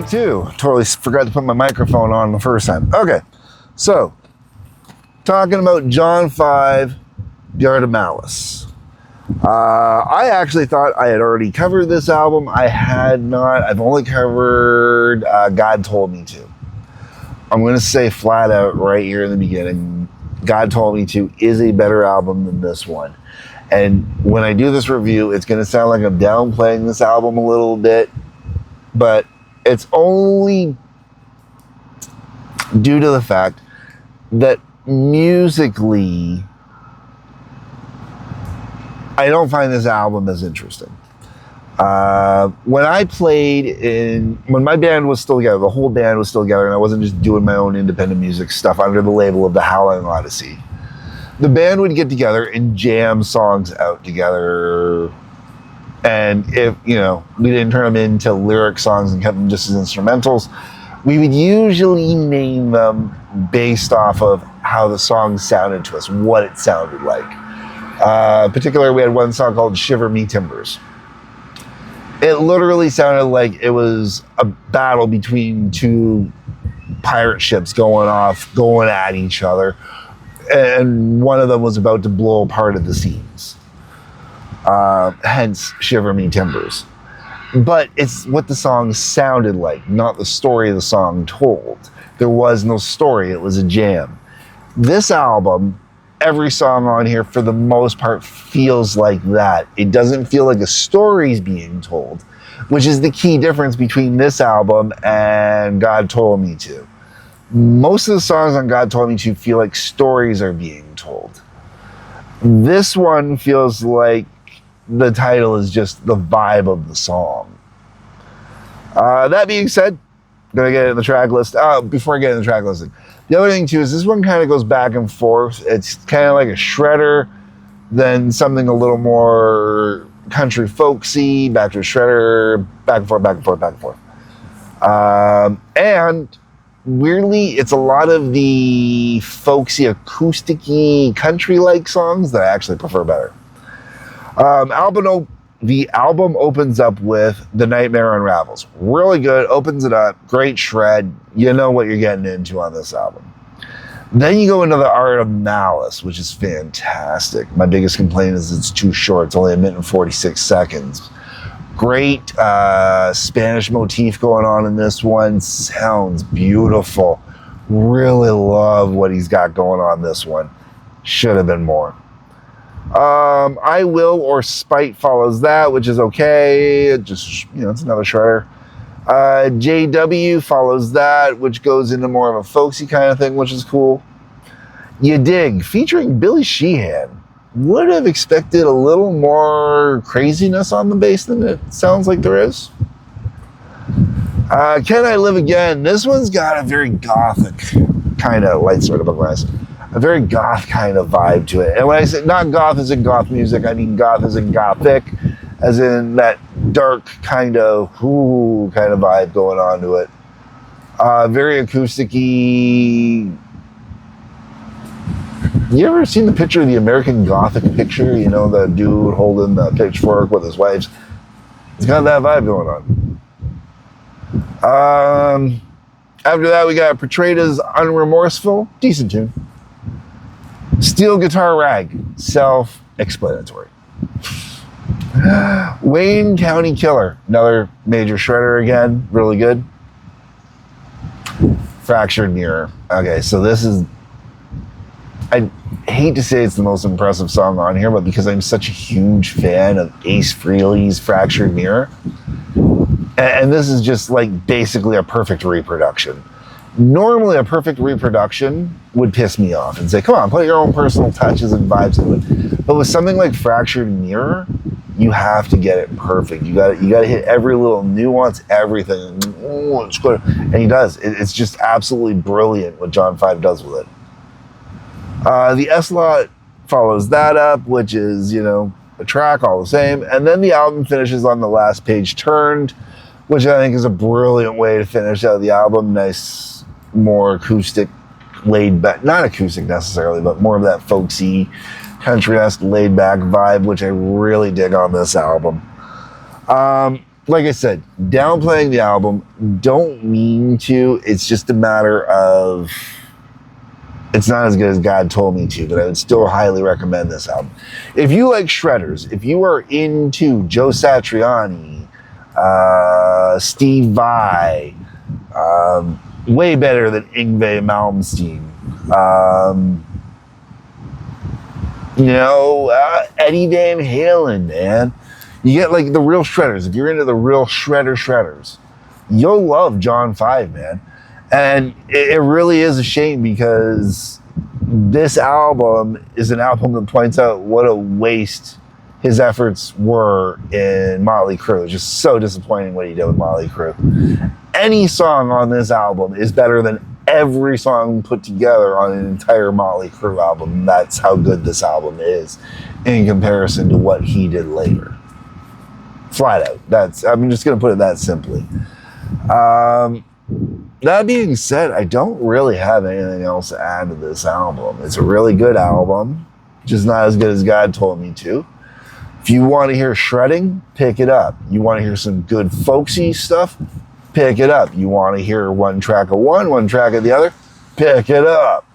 Take two. Totally forgot to put my microphone on the first time. Okay, so talking about John 5, The Art of Malice. I actually thought I had already covered this album. I had not. I've only covered God Told Me To. I'm going to say flat out right here in the beginning, God Told Me To is a better album than this one. And when I do this review, it's going to sound like I'm downplaying this album a little bit, but it's only due to the fact that musically, I don't find this album as interesting. When my band was still together, the whole band was still together, and I wasn't just doing my own independent music stuff under the label of the Howling Odyssey, the band would get together and jam songs out together. And if, we didn't turn them into lyric songs and kept them just as instrumentals, we would usually name them based off of how the song sounded to us, what it sounded like. Particularly, we had one song called Shiver Me Timbers. It literally sounded like it was a battle between two pirate ships going at each other, and one of them was about to blow apart at the seams. Hence, Shiver Me Timbers. But it's what the song sounded like, not the story the song told. There was no story, it was a jam. This album, every song on here, for the most part, feels like that. It doesn't feel like a story's being told, which is the key difference between this album and God Told Me To. Most of the songs on God Told Me To feel like stories are being told. This one feels like the title is just the vibe of the song. That being said, I'm going to get in the track list. Before I get in the track listing, the other thing too is this one kind of goes back and forth. It's kind of like a shredder, then something a little more country folksy, back to a shredder, back and forth, back and forth, back and forth. And weirdly, it's a lot of the folksy, acoustic-y, country-like songs that I actually prefer better. The album opens up with The Nightmare Unravels. Really good, opens it up, great shred. You know what you're getting into on this album. Then you go into The Art of Malice, which is fantastic. My biggest complaint is it's too short. It's only a minute and 46 seconds. Great Spanish motif going on in this one. Sounds beautiful. Really love what he's got going on this one. Should have been more. I Will or Spite follows that, which is okay. It just, it's another shredder. JW follows that, which goes into more of a folksy kind of thing, which is cool. You Dig, featuring Billy Sheehan. Would have expected a little more craziness on the bass than it sounds like there is. Can I Live Again? This one's got a very gothic kind of light sort of a glass. A very goth kind of vibe to it. And when I say not goth as in goth music, I mean goth as in gothic, as in that dark kind of vibe going on to it. Very acousticy. You ever seen the picture of the American Gothic picture? The dude holding the pitchfork with his wives. It's got that vibe going on. After that, we got Portrayed as Unremorseful. Decent tune. Steel Guitar Rag, self-explanatory. Wayne County Killer, another major shredder again, really good. Fractured Mirror. Okay, so this is, I hate to say it's the most impressive song on here, but because I'm such a huge fan of Ace Frehley's Fractured Mirror, and this is just like basically a perfect reproduction. Normally, a perfect reproduction would piss me off and say, come on, put your own personal touches and vibes into it. But with something like Fractured Mirror, you have to get it perfect. You got to hit every little nuance, everything. Ooh, it's good. And he does. It's just absolutely brilliant what John 5 does with it. The S-Lot follows that up, which is, a track all the same. And then the album finishes on The Last Page Turned, which I think is a brilliant way to finish out the album. Nice, more acoustic, laid back, not acoustic necessarily, but more of that folksy, country-esque, laid back vibe, which I really dig on this album. like I said, downplaying the album, don't mean to. It's just a matter of, it's not as good as God told me to, but I would still highly recommend this album. If you like shredders, if you are into Joe Satriani, Steve Vai, way better than Yngwie Malmsteen, Eddie Van Halen, man. You get like the real shredders. If you're into the real shredders, you'll love John 5, man. And it really is a shame because this album is an album that points out what a waste his efforts were in Motley Crue. It's just so disappointing what he did with Motley Crue. Any song on this album is better than every song put together on an entire Motley Crue album. That's how good this album is in comparison to what he did later. Flat out. I'm just going to put it that simply. That being said, I don't really have anything else to add to this album. It's a really good album, just not as good as God told me to. If you want to hear shredding, pick it up. You want to hear some good folksy stuff, pick it up. You want to hear one track of one track of the other, pick it up.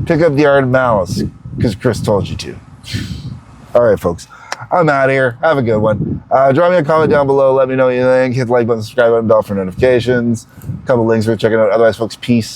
Pick up the Art of Malice, because Chris told you to. All right, folks. I'm out of here. Have a good one. Drop me a comment down below. Let me know what you think. Hit the like button, subscribe button, bell for notifications. A couple links for checking out. Otherwise, folks, peace.